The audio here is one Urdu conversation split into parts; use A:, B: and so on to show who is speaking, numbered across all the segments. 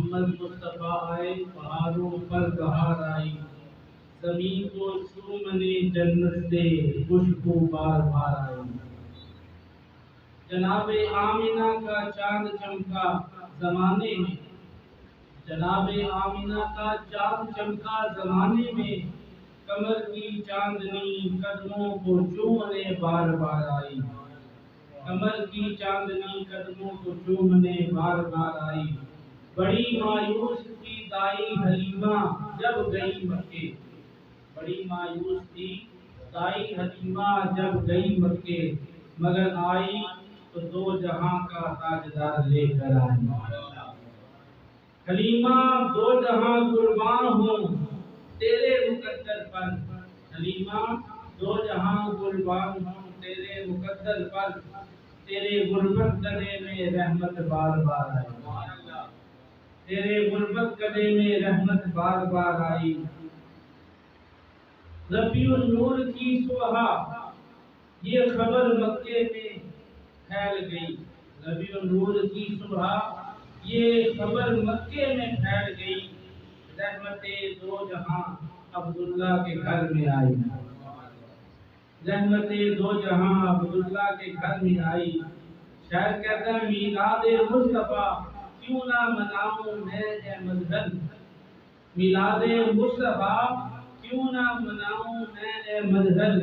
A: محمد مصطفیٰ آئے پہاڑوں پر بہار آئی، زمین کو چومنے جنت سے خوشبو بار بار آئی۔ جناب آمنہ کا چاند چمکا زمانے میں، جناب آمنہ کا چاند چمکا زمانے میں، کمر کی چاندنی قدموں کو چومنے بار بار آئی، کمر کی چاندنی قدموں کو چومنے بار بار آئی۔ بڑی مایوس تھی دائی حلیمہ جب گئی مکے، بڑی مایوس تھی دائی حلیمہ جب گئی مکے، مگر آئی تو دو جہاں کا تاجدار لے کر آئی۔ حلیمہ دو جہاں قربان ہوں تیرے مقدر پر، حلیمہ دو جہاں قربان ہوں تیرے مقدر پر، تیرے غربت گلے میں رحمت بار بار آئی، تیرے غربت گلے میں رحمت بار بار آئی۔ ربیع النور کی صبح یہ خبر مکے میں پھیل گئی، ربیع النور کی صبح یہ خبر مکے میں پھیل گئی، رحمت دو جہاں عبداللہ کے گھر میں آئی، رحمت دو جہاں عبداللہ کے گھر میں آئی۔ شاعر کہتا ہے میلاد مصطفیٰ کیوں نہ مناؤں میں اے مظہر، میلاد مصطفیٰ کیوں نہ مناؤں میں اے مظہر،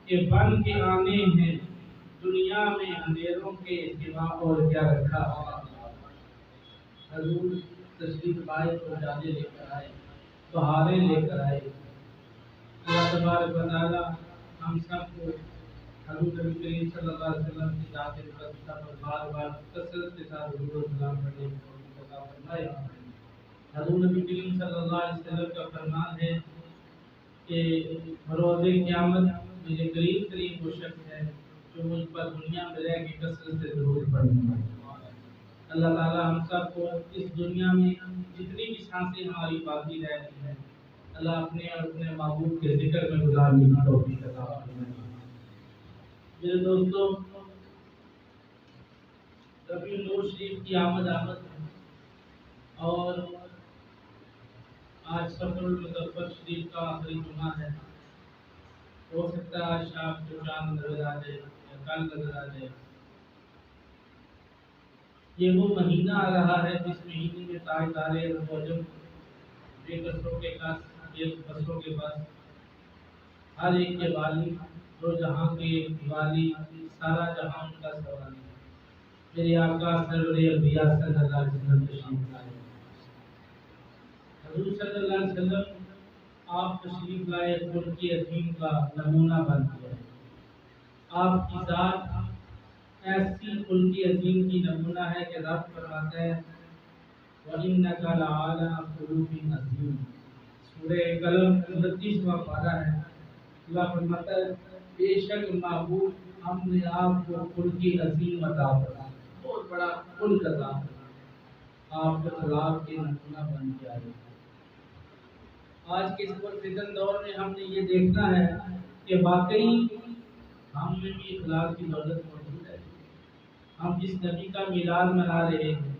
A: کہ بن کے آنے ہیں دنیا میں اندھیروں کے سوا اور کیا رکھا۔ حضور تشریف لائے تو جانے لے کر آئے، بہاریں لے کر آئے۔ اللہ تبارک و تعالی ہم سب کو حضور نبی کریم صلی اللہ علیہ وسلم کی ذات مقدسہ پر بار بار کثرت کے ساتھ درود و سلام پڑھنے کی توفیق عطا فرمائے۔ حضور نبی کریم صلی اللہ علیہ وسلم کا فرمان ہے کہ بروز قیامت میرے قریب قریب وہ شخص ہے جو مجھ پر دنیا میں رہ کے کثرت سے درود پڑھنے والا۔ اللہ تعالی ہم سب کو اس دنیا میں جتنی بھی سانسیں ہماری باقی رہ رہی ہیں، اللہ اپنے اور اپنے محبوب کے ذکر میں گزارنے کی توفیق عطا فرمائے۔ میرے دوستو، ربیع النور شریف کی آمد ہے اور آج سفر المظفر شریف کا آخری جمعہ ہے۔ ہو سکتا ہے آج شام کو چاند نظر آ جائے یا کل نظر آ جائے۔ یہ وہ مہینہ آ رہا ہے جس مہینے میں تاجدار عجم بے کسوں کے کس ایک بسوں کے بس، ہر ایک کے والی، دو جہاں کے والی، سارا جہاں ان کا سوالی، میرے آقا سرور انبیاء صلی اللہ علیہ وسلم تشریف لائے۔ حضور صلی اللہ علیہ وسلم آپ تشریف لائے خلق عظیم کا نمونہ بن گیا ہے۔ آپ کی ذات ایسی خلق عظیم کی نمونہ ہے کہ رب فرماتا ہے وَإِنَّكَ لَعَلَىٰ خُلُقٍ عَظِيمٍ، سورہ قلم 29واں پارہ ہے۔ اللہ فرماتا ہے بے شک محبوب ہم نے آپ کو خلق عظیم عطا فرمایا، بہت بڑا خلق عطا فرمایا، آپ کے اخلاق کے نمونہ بن کے آئے۔ آج کے اس پرفتن دور میں ہم نے یہ دیکھنا ہے کہ واقعی ہم میں بھی اخلاق کی دولت موجود ہے۔ ہم جس نبی کا میلاد منا رہے ہیں،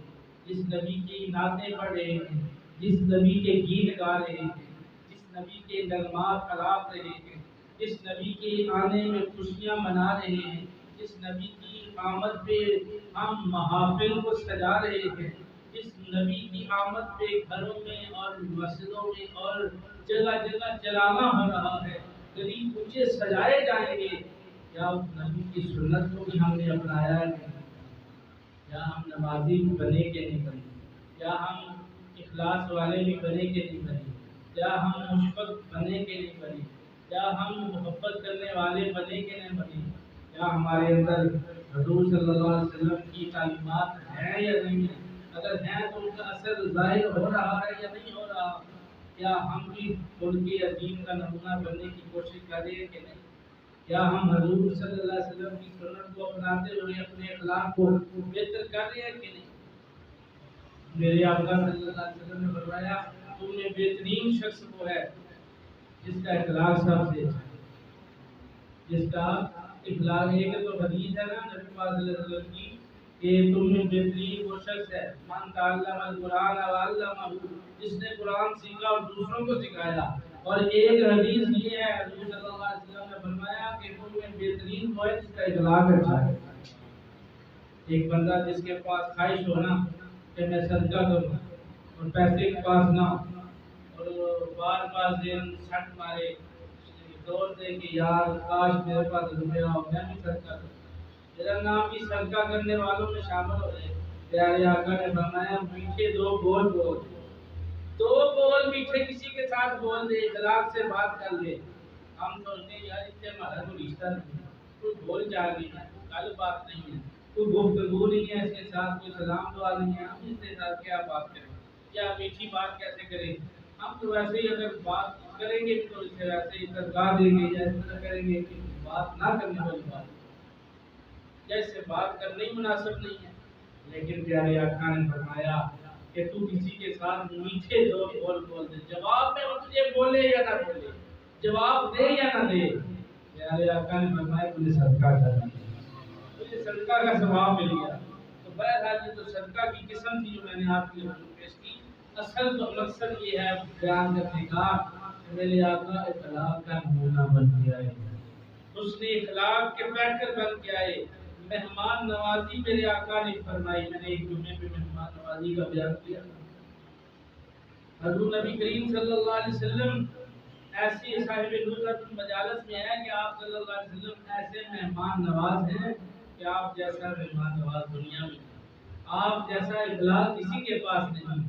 A: جس نبی کی نعتیں پڑھ رہے ہیں، جس نبی کے گیت گا رہے ہیں، جس نبی کے نغمات الاپ رہے ہیں، جس نبی کے آنے میں خوشیاں منا رہے ہیں، جس نبی کی آمد پہ ہم محافل کو سجا رہے ہیں، جس نبی کی آمد پہ گھروں میں اور مسجدوں میں اور جگہ جگہ جلامہ ہو رہا ہے، غریب اونچے سجائے جائیں گے، کیا اس نبی کی سنت کو بھی ہم نے اپنایا ہے؟ یا ہم نمازی بھی بنے کہ نہیں بنے؟ یا ہم اخلاص والے بھی بنے کہ نہیں بنے؟ یا ہم مشفق بنے کہ نہیں بنے؟ یا ہم محبت کرنے والے بنے کہ نہیں بنے؟ یا ہمارے اندر حضور صلی اللہ علیہ وسلم کی تعلیمات ہیں یا نہیں ہیں؟ اگر ہیں تو ان کا اثر ظاہر ہو رہا ہے یا نہیں ہو رہا؟ کیا ہم بھی خلق عظیم کا نمونہ بننے کی کوشش کر رہے ہیں کہ نہیں؟ یا ہم حضور صلی اللہ علیہ وسلم کی سنت کو اپناتے ہوئے اپنے اخلاق کو بہتر کر رہے ہیں کہ نہیں؟ میرے آقا صلی اللہ علیہ وسلم نے فرمایا تم میں بہترین شخص وہ ہے جس کا اخلاق سب سے اچھا ہے، جس کا اخلاق ہے کہ تو حدیث ہے نا نبی پاک صلی اللہ علیہ وسلم کی کہ تم میں بہترین وہ شخص ہے من تعلم القرآن وعلمہ، جس نے قرآن سیکھا اور دوسروں کو سکھایا۔ اور ایک حدیث یہ ہے، حضور صلی اللہ علیہ وسلم نے فرمایا کہ تم میں بہترین وہ ہے جس کا اخلاق اچھا ہے۔ ایک بندہ جس کے پاس خواہش ہو نا کہ میں صدقہ کروں اور پیسے کے پاس نہ ہو، اور بار بار ذہن سٹ مارے، دوڑ دے کہ یار کاش میرے پاس روپیہ ہو میں بھی صدقہ کروں، میرا نام بھی صدقہ کرنے والوں میں شامل ہو جائے۔ پیارے آقا نے فرمایا میٹھے دو بول بول، دو بول میٹھے کسی کے ساتھ بول دے، اخلاق سے بات کر لے۔ ہم سوچتے ہیں یار اس سے ہمارا کوئی رشتہ نہیں ہے، کوئی بول چال نہیں ہے، کل بات نہیں ہے، کوئی گفتگو نہیں ہے، اس کے ساتھ کوئی سلام دعا نہیں ہے، ہم اس کے ساتھ کیا بات کریں، کیا میٹھی بات کیسے کریں؟ ہم تو ویسے ہی اگر بات کریں گے تو اس سے ویسے ہی سرکار دیں گے، یا اس طرح کریں گے کہ بات نہ کرنے والی بات، یا اس سے بات کرنا ہی مناسب نہیں ہے۔ لیکن پیارے آقا نے فرمایا کہ تو کسی کے ساتھ میٹھے دو بول بول دے، جواب میں وہ تجھے بولے یا نہ بولے، جواب دے یا نہ دے، پیارے آقا نے فرمایا تجھے صدقہ کرنا، تجھے صدقہ کا ثواب مل گیا۔ تو بہرحال یہ تو صدقہ کی قسم تھی جو میں نے آپ کے لیے پیش کی۔ اصل تو مقصد یہ ہے بیان کرنے کا کہ میرے آقا اخلاق کا نمونہ بن کے آئے، اس نے اخلاق کے پیکر بن کے آئے، مہمان نوازی میرے آقا نے فرمائی۔ میں نے ایک جمعے پہ مہمان نوازی کا بیان کیا، حضور نبی کریم صلی اللہ علیہ وسلم ایسی صاحب نزہت المجالس میں ہے کہ آپ صلی اللہ علیہ وسلم ایسے مہمان نواز ہیں کہ آپ جیسا مہمان نواز دنیا میں نہیں، آپ جیسا اخلاق کسی کے پاس نہیں،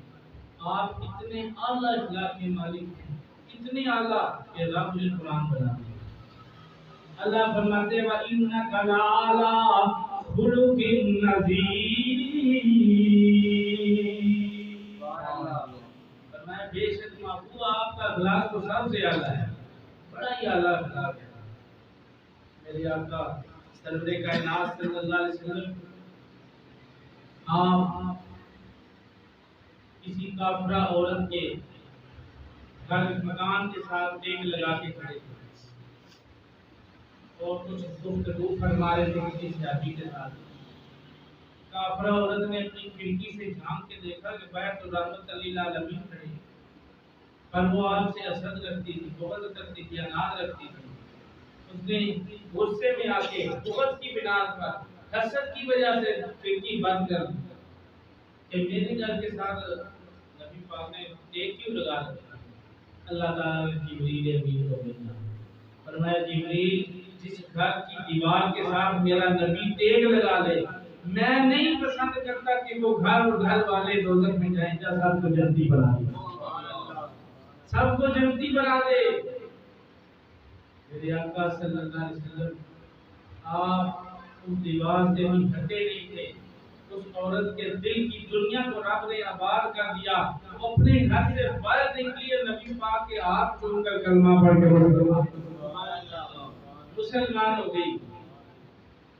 A: آپ اتنے اعلیٰ اخلاق کے مالک ہیں، اتنے اعلیٰ کہ رب نے قرآن بنا دیا۔ اللہ فرماتے ہیں وَإِنَّكَ لَعَلَىٰ خُلُقٍ عَظِيمٍ، فرمایا بے شک محبوب آپ کا اخلاق تو سب سے اعلیٰ ہے، بڑا ہی اعلیٰ اخلاق ہے۔ میرے آقا سرور کائنات صلی اللہ علیہ وسلم آپ کسی کافرہ عورت کے گھر مکان کے ساتھ ٹیک لگا کے کھڑے تھے اور کچھ گفتگو فرما رہے تھے کسی صحابی کے ساتھ۔ کافرہ عورت نے اپنی کھڑکی سے جھانک کے دیکھا کہ بیت الرحمت للعالمین کھڑی، پر وہ آپ سے حسد رکھتی تھی، بغض کرتی تھی، اناد رکھتی تھی۔ اس نے غصے میں آ کے بغض کی بنا پر حسد کی وجہ سے کھڑکی بند کر دی کہ میرے گھر کے ساتھ نبی پاک نے ٹیک کیوں لگا رکھا؟ اللہ تعالیٰ نے جبریل امین کو بھیجا، فرمایا جبریل جس گھر کی دیوار کے ساتھ میرا نبی ٹیک لگا لے، میں نہیں پسند کرتا کہ وہ گھر اور گھر والے دوزخ میں جائیں، جا سب کو جنتی بنا دے، سب کو جنتی بنا دے۔ میرے آقا صلی اللہ علیہ وسلم آپ اس دیوار سے بھی ہٹے نہیں تھے، اس عورت کے دل کی دنیا کو رب نے آباد کر دیا، وہ اپنے گھر سے باہر نکلی اور نبی پاک کے ہاتھ چھو کر کلمہ پڑھ کے مسلمان ہو گئی۔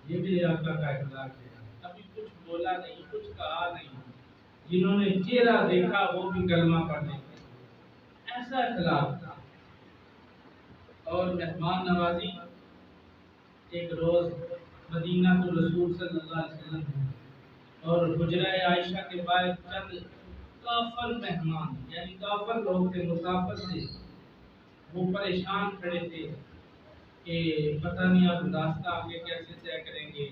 A: یہ میرے آقا کا اخلاق ہے، ابھی کچھ بولا نہیں، کچھ کہا نہیں، جنہوں نے چہرہ دیکھا وہ بھی کلمہ پڑھنے لگے، ایسا اخلاق تھا۔ اور مہمان نوازی ایک روز مدینہ تو رسول صلی اللہ علیہ وسلم اور حجرہ عائشہ کے باہر چند کافر مہمان یعنی کافر لوگ تھے، مسافر تھے، وہ پریشان کھڑے تھے کہ پتہ نہیں اب راستہ آگے کیسے طے کریں گے،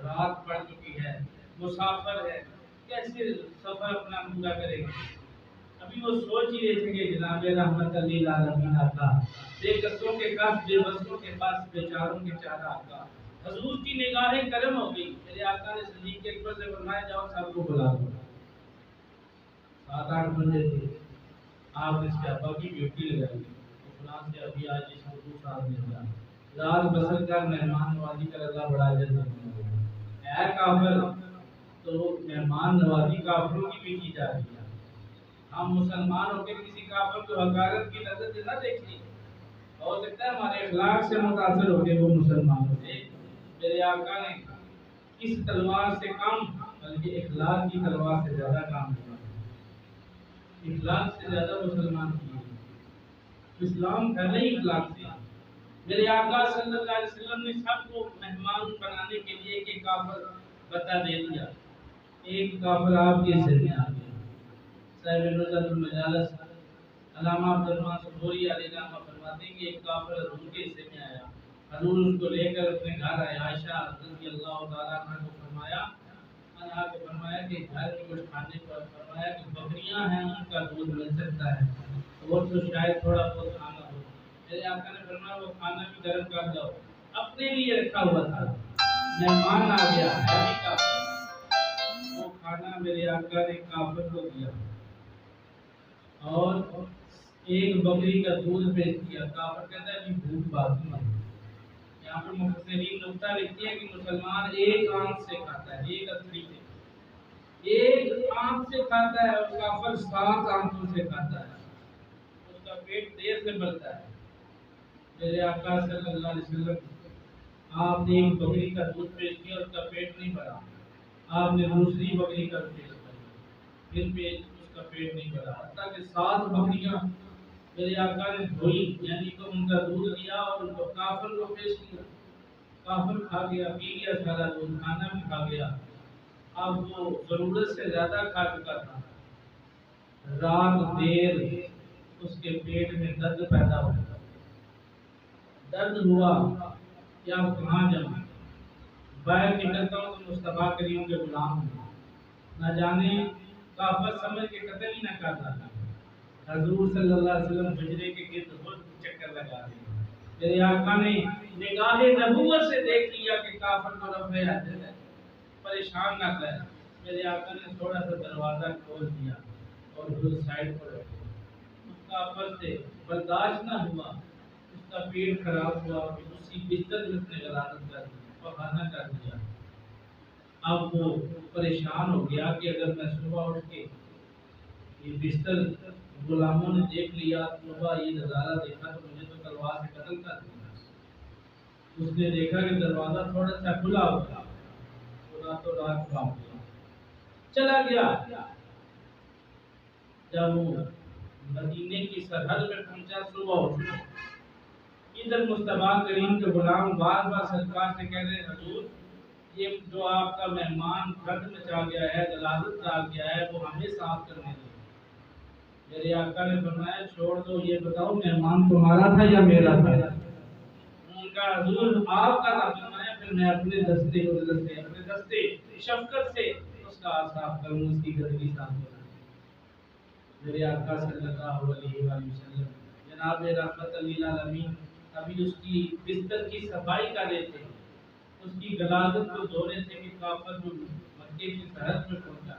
A: رات پڑ چکی ہے، مسافر ہے، کیسے سفر اپنا پورا کریں گے۔ ابھی وہ سوچ ہی رہے تھے کہ جناب رحمت للعالمین آقا، بے قصوں کے کس، بے بسوں کے پاس، بیچاروں کے چارہ آقا، حضور کی نگاہیں کرم ہو گئی۔ میرے آقا نے صدیق اکبر سے فرمایا جاؤ سب کو بلا دو۔ 7-8 بندے تھے، آپ نے اس کے ابا کی ڈیوٹی لگائی، فلان سے ابھی آج اس کو ساتھ میں جا رات بسر کر مہمان نوازی کر اللہ بڑا اجر دیتا ہے۔ اے کافر، تو مہمان نوازی کافروں کی بھی کی جا رہی ہے، ہم مسلمان ہو کے کسی کافر کو حقارت کی نظر سے نہ دیکھیں، ہو سکتا ہے ہمارے اخلاق سے متاثر ہو کے وہ مسلمان ہوتے۔ میرے آقا نے اس تلوار سے کم بلکہ اخلاق کی تلوار سے زیادہ کام کیا، اخلاق سے زیادہ مسلمان کیے، اسلام پہلے ہی اخلاق سے۔ میرے آقا صلی اللہ علیہ وسلم نے سب کو مہمان بنانے کے لیے کہ کافر بتا دے دیا، ایک کافر آپ کے حصے میں آ گیا. صاحب نزہۃ المجالس علامہ عبدالرحمٰن صبوری علیہ السلام فرماتے ہیں کہ ایک کافر حضور کے حصے میں آیا. حضور اس کو لے کر اپنے گھر آئے. عائشہ رضی اللہ تعالیٰ عنہ کو فرمایا کہ گھر میں کچھ کھانے کو فرمایا کہ بکریاں ہیں ان کا دودھ مل سکتا ہے اور تو شاید تھوڑا بہت کھانا ہو. میرے آقا نے فرمایا وہ کھانا بھی گرم کر دو. اپنے لیے رکھا ہوا تھا, مہمان آ گیا ہے بھی کافر, وہ کھانا میرے آقا نے کافر کو دیا اور ایک بکری کا دودھ پیش کیا. کافر کہتا ہے ابھی بھوک باقی ہے. یہاں پر مفسرین نقطہ لکھتی ہے کہ مسلمان ایک آنکھ سے کھاتا ہے, ایک اتھری سے ایک آنکھ سے کھاتا ہے, اور کافر 7 آنکھوں سے کھاتا ہے. اس کا پیٹ دیر سے بھرتا ہے. میرے آقا صلی اللہ علیہ وسلم آپ نے ایک بکری کا دودھ پیش کیا, اس کا پیٹ نہیں بھرا. آپ نے دوسری بکری کا پیش کیا, پھر پیٹ اس کا پیٹ نہیں بھرا, حتیٰ کہ 7 بکریاں میرے آقا نے دھوئی, یعنی کہ ان کا دودھ لیا اور ان کو کافر کو پیش کیا. کافر کھا گیا, پی گیا سارا دودھ, کھانا بھی کھا گیا. اب وہ ضرورت سے زیادہ کھا چکا تھا. رات دیر اس کے پیٹ میں درد پیدا ہوا. درد ہوا کہ اب کہاں جاؤں, باہر نکلتا ہوں تو مصطفیٰ کریم کے غلام ہوں, نہ جانے کافر سمجھ کے قتل ہی نہ کرتا. حضور صلی اللہ علیہ وسلم حجرے کے گرد خود چکر لگا رہے. میرے آقا نے نگاہ نبوت سے دیکھ لیا کہ کافر کو رفع حاجت ہے, پریشان نہ کرے. میرے آقا نے تھوڑا سا دروازہ کھول دیا اور خود سائڈ پر رکھا. اس کافر سے برداشت نہ ہوا, اس کا پیٹ خراب ہوا, اسی بستر میں اس نے غلاظت کر دی, پخانہ کر دیا. اب وہ پریشان ہو گیا کہ اگر میں صبح اٹھ کے یہ بستر غلاموں نے دیکھ لیا, صبح یہ نظارہ دیکھا تو مجھے تو تلوار سے قتل کر دیا. اس نے دیکھا کہ دروازہ تھوڑا سا کھلا ہوا, راتوں رات بھاگ گیا, چلا گیا. جب وہ مدینے کی سرحد میں پہنچا صبح اٹھا, ادھر مصطفیٰ کریم کے غلام بار بار سرکار سے کہہ رہے حضور یہ جو آپ کا مہمان گھر میں چاہ گیا ہے, غلاظت ڈال گیا ہے, وہ ہمیں صاف کرنے دیں. میرے آقا نے فرمایا چھوڑ دو, یہ بتاؤ مہمان تمہارا تھا یا میرا تھا؟ ان کا حضور آپ کا تھا. فرمایا پھر میں اپنے دستے شفقت سے اس کا صاف کروں, اس کی گندگی صاف کروں. میرے آقا صلی اللہ علیہ وآلہ وسلم جناب رحمت للعالمین ابھی اس کی بستر کی صفائی کر رہے تھے, اس کی غلاظت کو دھو رہے تھے کہ کافر جو مکے کی سرحد میں پہنچا.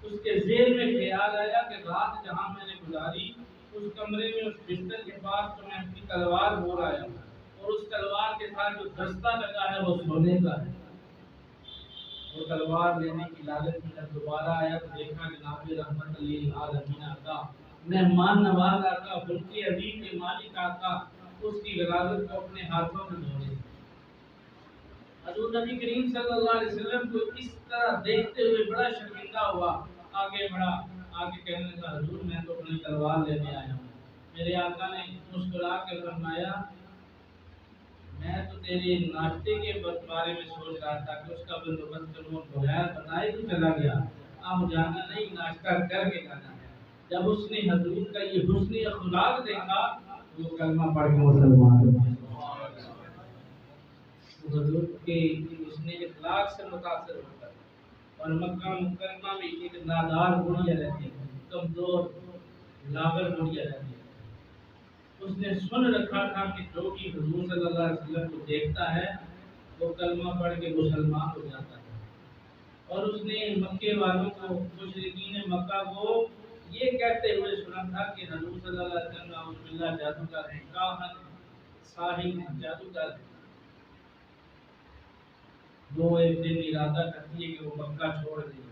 A: اس کے ذہن میں خیال آیا کہ رات جہاں میں نے گزاری اس کمرے میں, اس بستر کے پاس تو میں اپنی تلوار بول آیا ہوں, اور اس تلوار کے ساتھ جو دستہ لگا ہے وہ سونے کا ہے. وہ تلوار لینے کی لالچ میں جب دوبارہ آیا تو دیکھا کہ جناب رحمت للعالمین آقا, مہمان نواز آقا, ملک عظیم کے مالک آقا اس کی غلاظت کو اپنے ہاتھوں میں دھو رہے. حضور نبی کریم صلی اللہ علیہ وسلم کو اس طرح دیکھتے ہوئے بڑا شرمندہ ہوا, آگے بڑھا, آگے کہنے لگا حضور میں تو اپنی تلوار لینے آیا ہوں. میرے آقا نے مسکرا کے فرمایا میں تو تیرے ناشتے کے بارے میں سوچ رہا تھا کہ اس کا بندوبست کروں, بغیر بتائے تو چلا گیا. اب جانا نہیں, ناشتہ کر کے جانا ہے. جب اس نے حضور کا یہ حسن اخلاق دیکھا وہ کلمہ پڑھ کے مسلمان ہو گیا. حضور کے حسن اخلاق سے متاثر ہو کر, اور مکہ مکرمہ میں ایک نادار بڑھیا رہتی ہے, کمزور لاغر بڑھیا رہتی ہے. اس نے سن رکھا تھا کہ جو بھی حضور صلی اللہ علیہ وسلم کو دیکھتا ہے وہ کلمہ پڑھ کے مسلمان ہو جاتا ہے. اور اس نے مکے والوں کو, مشرکین مکہ کو یہ کہتے ہوئے سنا تھا کہ حضور صلی اللہ علیہ وسلم اعوذ باللہ جادوگر ہیں, کاہن ساحر جادوگر ہیں. وہ ایک دن ارادہ کرتی ہے کہ وہ مکہ چھوڑ دیں.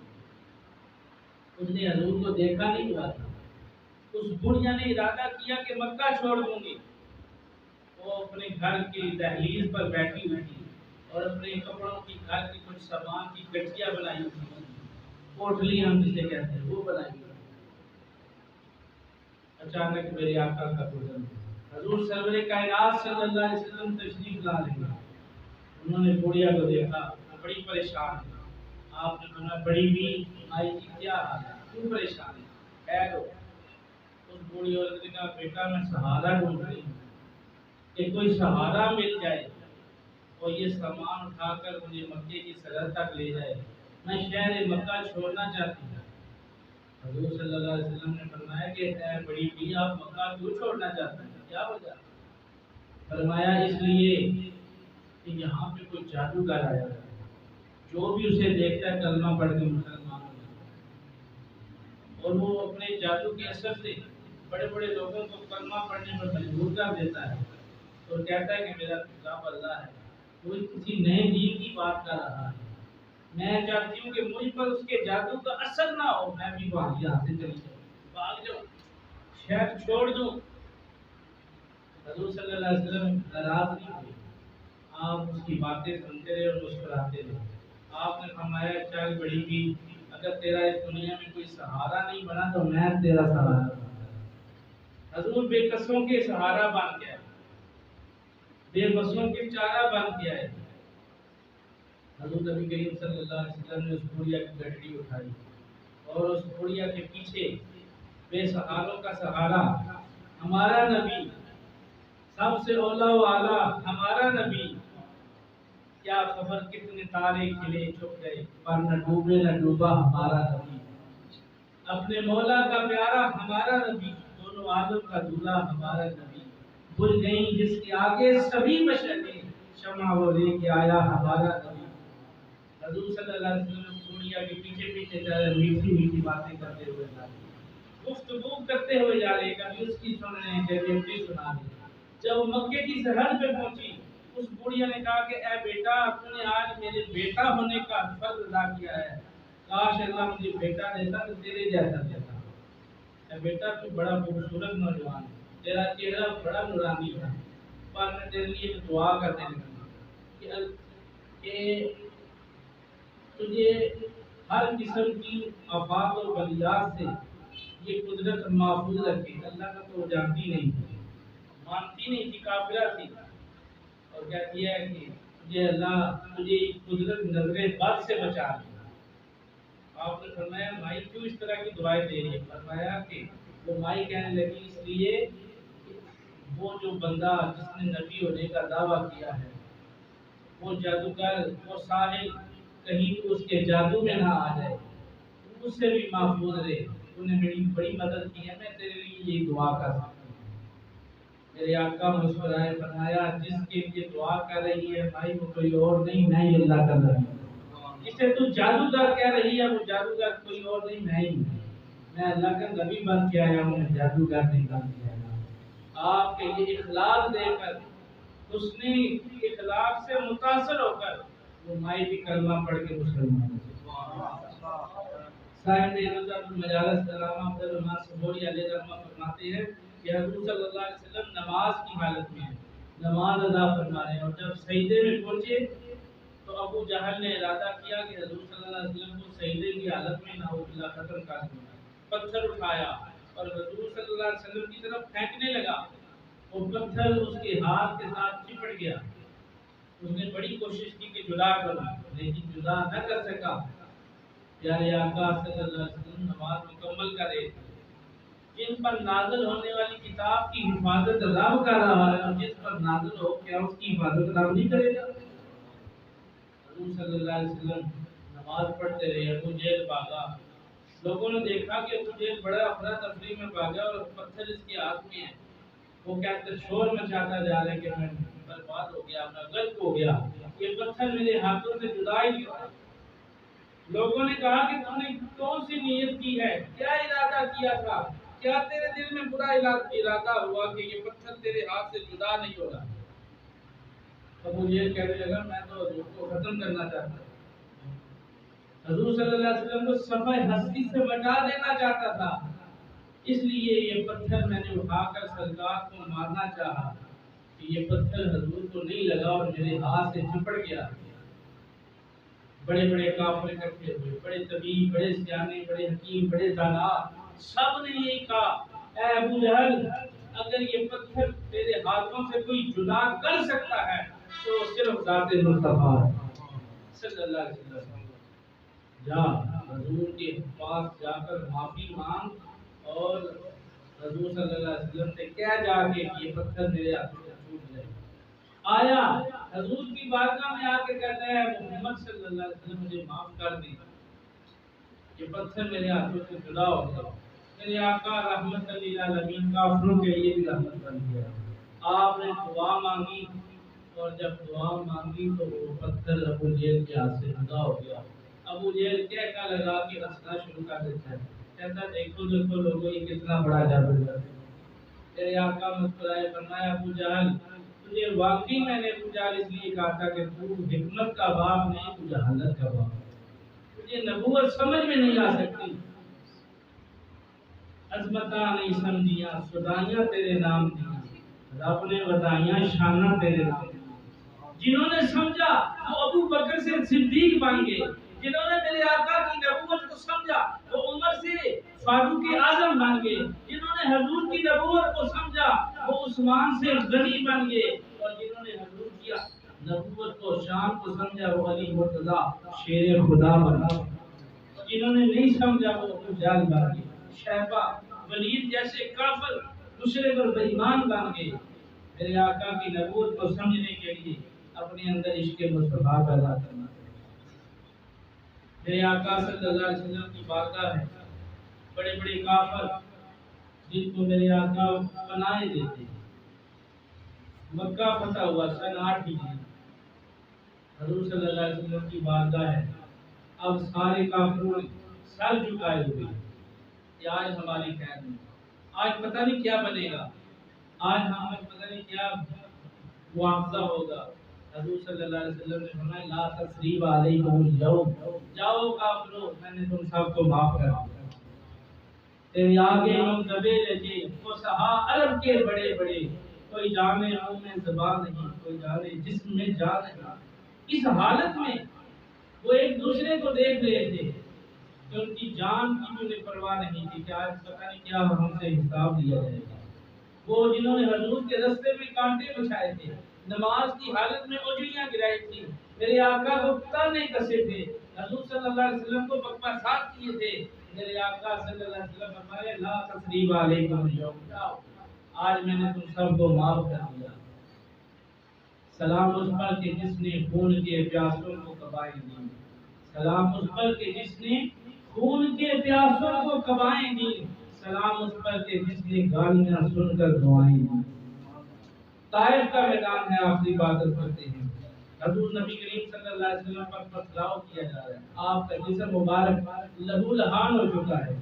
A: اس نے حضور کو دیکھا نہیں ہوا تھا, اس بڑھیا نے ارادہ کیا کہ مکہ چھوڑ دوں گی. وہ اپنے گھر کی دہلیز پر بیٹھی ہوئی تھی اور اپنے کپڑوں کی گھر کی کچھ سامان کی گٹھیاں بنائی ہوئی تھی, پوٹلی ہم جسے کہتے ہیں وہ بنائی ہوئی. اچانک میرے آقا کا گزر, حضور سرور کائنات صلی اللہ علیہ وسلم تشریف لا رہے ہیں. انہوں نے بڑھیا کو دیکھا, بڑی پریشان ہے. آپ نے فرمایا بڑی بھی مائی جی کیا حال ہے، کیوں پریشان ہے؟ خیر ہو؟ اس بوڑھی عورت نے کہا بیٹا میں سہارا ڈھونڈ رہی ہوں کہ کوئی سہارا مل جائے اور یہ سامان اٹھا کر مجھے مکے کی سرحد تک لے جائے، میں شہر مکہ چھوڑنا چاہتی ہوں۔ حضور صلی اللہ علیہ وسلم نے فرمایا کہ اے بڑی بھی آپ مکہ کیوں چھوڑنا چاہتے ہیں، کیا وجہ؟ فرمایا اس لیے کہ یہاں پہ کوئی جادوگر آیا ہے، جو بھی اسے دیکھتا ہے کلمہ پڑھ کے مسلمان ہو جاتا ہے، اور وہ اپنے جادو کے اثر سے بڑے بڑے لوگوں کو کلمہ پڑھنے پر مجبور کر دیتا ہے اور کہتا ہے کہ میرا خدا اللہ ہے، کوئی کسی نئے دین کی بات کر رہا ہے، میں چاہتی ہوں کہ مجھ پر اس کے جادو کا اثر نہ ہو، میں بھی یہاں سے چلی جاؤں، بھاگ جاؤں، شہر چھوڑ دوں۔ حضور صلی اللہ علیہ وسلم ناراض نہیں ہوئے، آپ اس کی باتیں سنتے رہے اور مسکراتے رہے۔ آپ نے فرمایا چل بڑی بھی، اگر تیرا اس دنیا میں کوئی سہارا نہیں بنا تو میں تیرا سہارا بنوں۔ حضور بے قصوں کے سہارا بن گیا، بے بسوں کے چارہ بن گیا ہے۔ حضور نبی کریم صلی اللہ علیہ وسلم نے اس بڑھیا کی گٹڑی اٹھائی اور اس بڑھیا کے پیچھے بے سہاروں کا سہارا ہمارا نبی، سب سے اولا و اعلیٰ ہمارا نبی، کیا خبر کتنے تارے کھلے چھپ گئے پر نہ ڈوبے نہ ڈوبا ہمارا نبی، اپنے مولا کا پیارا ہمارا نبی، دونوں عالم کا دولہا ہمارا نبی، بھول گئی جس کے آگے سبھی بشریں، شمع وہ لے کے آیا ہمارا نبی۔ حضور صلی اللہ علیہ وسلم دنیا کے پیچھے پیچھے جا رہے، میٹھی میٹھی باتیں کرتے ہوئے جا رہے، گفتگو کرتے ہوئے جا رہے، کبھی اس کی سن رہے ہیں کبھی اپنی سنا رہے۔ جب مکے کی سرحد پہ پہنچی، اس بوڑھیا نے کہا کہ اے بیٹا، تو نے آج میرے بیٹا ہونے کا فرض ادا کیا ہے، کاش اللہ مجھے بیٹا دیتا تو تیرے جیسا دیتا۔ اے بیٹا تو بڑا خوبصورت نوجوان ہے، تیرا چہرہ بڑا نورانی ہے، پر میں تیرے لیے دعا کرنے لگا کہ تجھے ہر قسم کی آفات و بلیات سے یہ قدرت محفوظ رکھے۔ اللہ کا تو جانتی نہیں، مانتی نہیں تھی، کافرہ تھی، اور کہتی ہے کہ تجھے اللہ تجھے قدرت نظر بد سے بچا لے۔ آپ نے فرمایا مائی کیوں اس طرح کی دعائیں دے رہی ہے؟ فرمایا کہ وہ مائی کہنے لگی اس لیے وہ جو بندہ جس نے نبی ہونے کا دعویٰ کیا ہے، وہ جادوگر وہ ساحر کہیں اس کے جادو میں نہ آ جائے، اس سے بھی محفوظ رہے۔ تو نے میری بڑی مدد کی ہے، میں تیرے لیے یہ دعا کر سکتی ہوں۔ میرے آقا مسکرائے، فرمایا جس کے لیے دعا کر رہی ہے بھائی وہ کوئی اور نہیں، میں ہی اللہ کر رہی ہوں۔ جسے تو جادوگر کہہ رہی ہے وہ جادوگر کوئی اور نہیں، میں ہی ہوں۔ میں اللہ کا نبی بن کے آیا ہوں، میں جادوگر نہیں بن کے آیا ہوں۔ آپ کے یہ اخلاق دے کر، اس نے اخلاق سے متاثر ہو کر وہ مائی بھی کلمہ پڑھ کے مسلمان ہوئے۔ صاحب مجالس علامہ عبد الرحمن سبوری علیہ رحمہ فرماتے ہیں کہ حضور صلی اللہ علیہ وسلم نماز کی حالت میں نماز ادا فرما رہے ہیں، اور جب سجدے میں پہنچے تو ابو جہل نے ارادہ کیا کہ حضور صلی اللہ علیہ وسلم کو سجدے کی حالت میں نعوذ باللہ ختم کر دیا۔ پتھر اٹھایا اور حضور صلی اللہ علیہ وسلم کی طرف پھینکنے لگا، وہ پتھر اس کے ہاتھ کے ساتھ چپٹ گیا۔ اس نے بڑی کوشش کی کہ جدا کروں، لیکن جدا نہ کر سکا۔ پیارے آقا صلی اللہ علیہ وسلم نماز مکمل کرے، جن پر نازل ہونے والی کتاب کی حفاظت رب کر رہا ہے، اور جس پر نازل ہو کیا اس کی حفاظت رب نہیں کرے گا؟ حضور صلی اللہ علیہ وسلم نماز پڑھتے رہے، ابو جہل بھاگا۔ لوگوں نے دیکھا کہ ابو جہل بڑا افراتفری میں بھاگا اور پتھر اس کے ہاتھ میں ہے، وہ کہتے شور مچاتا جا رہا ہے کہ میں برباد ہو گیا، میں غلط ہو گیا، یہ پتھر میرے ہاتھوں سے جدا ہی نہیں ہوا۔ لوگوں نے کہا کہ تم نے کون سی نیت کی ہے، کیا ارادہ کیا تھا، کیا تیرے دل میں برا ارادہ ہوا کہ یہ پتھر تیرے ہاتھ سے جدا نہیں ہو رہا؟ ابو جہل کہنے لگا میں تو حضور کو ختم کرنا چاہتا تھا، حضور صلی اللہ علیہ وسلم کو صفحہ ہستی سے مٹا دینا چاہتا تھا، اس لیے یہ پتھر میں نے اٹھا کر سرکار کو مارنا چاہا کہ یہ پتھر حضور کو نہیں لگا اور میرے ہاتھ سے چپٹ گیا۔ بڑے بڑے کافر اکٹھے ہوئے، بڑے طبیب، بڑے سیانے، بڑے حکیم، بڑے دانا، سب نے یہی کہا اے ابو جہل، اگر یہ پتھر تیرے ہاتھوں سے کوئی جدا کر سکتا ہے تو صرف ذات مصطفیٰ صلی اللہ علیہ وسلم۔ جا حضور کے پاس جا کر معافی مانگ، اور حضور صلی اللہ علیہ وسلم سے کہہ جا کے یہ پتھر میرے ہاتھوں سے چھوٹ جائے۔ آیا حضور کی بارگاہ میں آ کے کہتا ہے محمد صلی اللہ علیہ وسلم مجھے معاف کر دیں، یہ پتھر میرے ہاتھوں سے جدا ہو گیا۔ میرے آقا رحمت للعالمین کافروں کے لیے بھی رحمت بن گیا۔ آپ نے دعا مانگی، اور جب دعا مانگی تو وہ پتھر ابو جہل کے ہاتھ سے جدا ہو گیا۔ ابو جہل کہہ لگا کے ہنسنا شروع کر دیتا ہے، کہتا دیکھو دیکھو لوگوں یہ کتنا بڑا جادوگر ہے۔ میرے آقا مسکرائے، فرمایا ابو جہل تجھے واقعی میں نے ابو جہل اس لیے کہا تھا کہ تو حکمت کا باپ نہیں، تو جہالت کا باپ ہے، تجھے نبوت سمجھ میں نہیں آ سکتی، عظمتاں نہیں سمجھیاں، خدائیاں تیرے نام دی، رب نے ودائیاں شاناں تیرے نام دی۔ جنہوں نے سمجھا وہ ابو بکر سے صدیق بن گئے، جنہوں نے میرے آقا کی نبوت کو سمجھا وہ عمر سے فاروق اعظم بن گئے، جنہوں نے حضور کی نبوت کو سمجھا وہ عثمان سے غنی بن گئے، اور جنہوں نے حضور کی نبوت کو شان کو سمجھا وہ علی مرتضی شیر خدا بنا، اور جنہوں نے نہیں سمجھا وہ ابو جہل بن گئے، شیبہ ولید جیسے کافر مشرک اور بے ایمان بن گئے۔ میرے آقا کی نبوت کو سمجھنے کے لیے اپنے اندر عشق مصطفیٰ پیدا کرنا۔ میرے آقا صلی اللہ علیہ وسلم کی بارگاہ ہے، بڑے بڑے کافر جن کو میرے آقا پناہ دیتے۔ مکہ فتح ہوا سن 8 ہجری، حضور صلی اللہ علیہ وسلم کی بارگاہ ہے۔ اب سارے کافروں نے سر جھکائے ہوئے کہ آج ہماری قید میں، آج پتہ نہیں کیا بنے گا، آج ہمیں پتہ نہیں کیا معاوضہ ہوگا۔ حضور صلی اللہ علیہ وسلم نے فرمایا لا تثریب علیکم اليوم، جاؤ کافرو میں نے تم سب کو معاف کر دیا۔ تیرے آگے ہم دبے رہے وہ سہا عرب کے بڑے بڑے، کوئی جانے منہ میں زبان نہیں، کوئی جانے جسم میں جان نہیں۔ اس حالت میں وہ ایک دوسرے کو دیکھ رہے تھے کہ ان کی جان کی بھی انہیں پرواہ نہیں تھی کہ آج پتہ نہیں کیا ہم سے حساب لیا جائے گا۔ وہ جنہوں نے حضور کے رستے میں کانٹے بچھائے تھے، نماز کی حالت میں اجڑیاں گرائی تھی، میرے آقا کو تانے کسے تھے، حضور صلی اللہ علیہ وسلم کو بکواسات کیے تھے، میرے آقا صلی اللہ علیہ وسلم فرمائے لا تثریب علیکم اليوم، جاؤ آج میں نے تم سب کو معاف کر دیا۔ سلام اس پر کہ جس نے خون کے پیاسوں کو کبائیں دی، سلام اس پر کہ جس نے خون کے پیاسوں کو کبائیں دی، سلام اس پر کہ جس نے گالیاں سن کر دعائیں دی۔ طائف کا میدان ہے، آخری عبادت کرتے ہیں، حضور نبی کریم صلی اللہ علیہ وسلم پر پتھراؤ کیا جا رہا ہے، آپ کا جسم مبارک لہو لہان ہو چکا ہے۔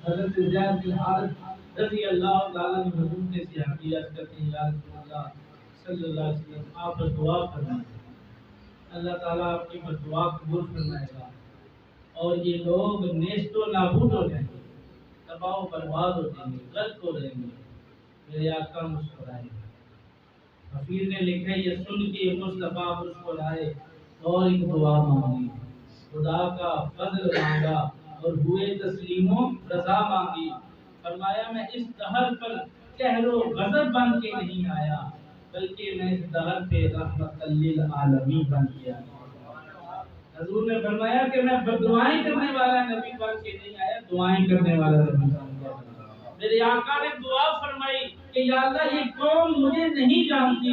A: حضرت زید بن حارث رضی اللہ تعالیٰ عنہ حضور سے عرض کرتے ہیں یا رسول اللہ صلی اللہ علیہ وسلم آپ دعا فرمائیں، اللہ تعالیٰ آپ کی دعا قبول فرمائے گا اور یہ لوگ نیست و نابود ہو جائیں گے، تباہ و برباد ہو جائیں گے، غرق ہو جائیں گے۔ میرے آقا مسکرائے، حفیظ نے لکھا یہ سن کے مصطفیٰ مسکرائے اور ایک دعا مانگی، خدا کا فضل مانگا اور ہوئے تسلیم و رضا مانگی۔ فرمایا میں اس دہر پر قہر و غضب بن کے نہیں آیا بلکہ میں اس دہر پہ رحمت للعالمین بن کے آیا۔ حضور نے فرمایا کہ میں بددعائیں کرنے والا نبی بن کے نہیں آیا، دعائیں کرنے والا نبی بن کے آیا۔ میرے آقا نے دعا فرمائی کہ یا اللہ یہ قوم مجھے نہیں جانتی،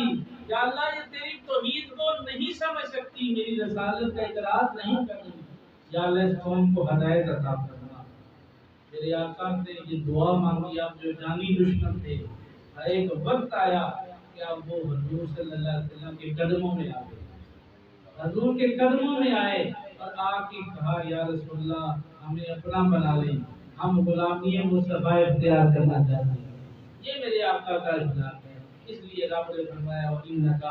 A: یا اللہ یہ تیری توحید کو نہیں سمجھ سکتی، میری رسالت کا اقرار نہیں کرتی، یا اللہ اس قوم کو ہدایت عطا فرما۔ میرے آقا نے یہ دعا مانگی، آپ جو جانی دشمن تھے، ایک وقت آیا کہ اب وہ حضور صلی اللہ علیہ وسلم کے قدموں میں آ گئے، حضور کے قدموں میں آئے اور آ کے کہا یا رسول اللہ ہمیں اپنا بنا لیں، ہم غلامی مصطفیٰ اختیار کرنا چاہتے ہیں۔ یہ میرے آقا کا اخلاق ہے، اس لیے رب نے فرمایا وَإِنَّكَ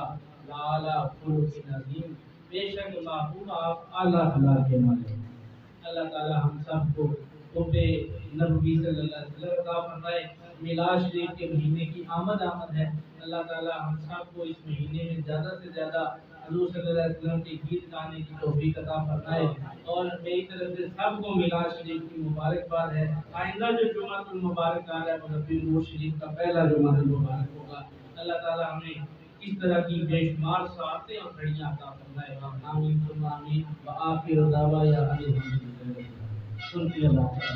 A: لَعَلَىٰ خُلُقٍ عَظِيمٍ، بے شک محبوب آپ اعلیٰ اخلاق کے مالک ہیں۔ اللہ تعالی ہم سب کو حب نبی صلی اللہ علیہ وسلم عطا فرمائے۔ میلاد شریف کے مہینے کی آمد ہے، اللہ تعالی ہم سب کو اس مہینے میں زیادہ سے زیادہ حضور صلی اللہ علیہ وسلم کے گیت گانے کی توفیق عطا فرمائے، اور میری طرف سے سب کو میلاد شریف کی مبارکباد ہے۔ آئندہ جو جمعۃ المبارک آ رہا ہے وہ ربیع الاول شریف کا پہلا جمعۃ المبارک ہوگا۔ اللہ تعالی ہمیں اس طرح کی بے شمار ساعتیں اور گھڑیاں عطا فرمائے. آمین ثم آمین. وآخر دعوانا ان الحمد للہ. سنتی اللہ.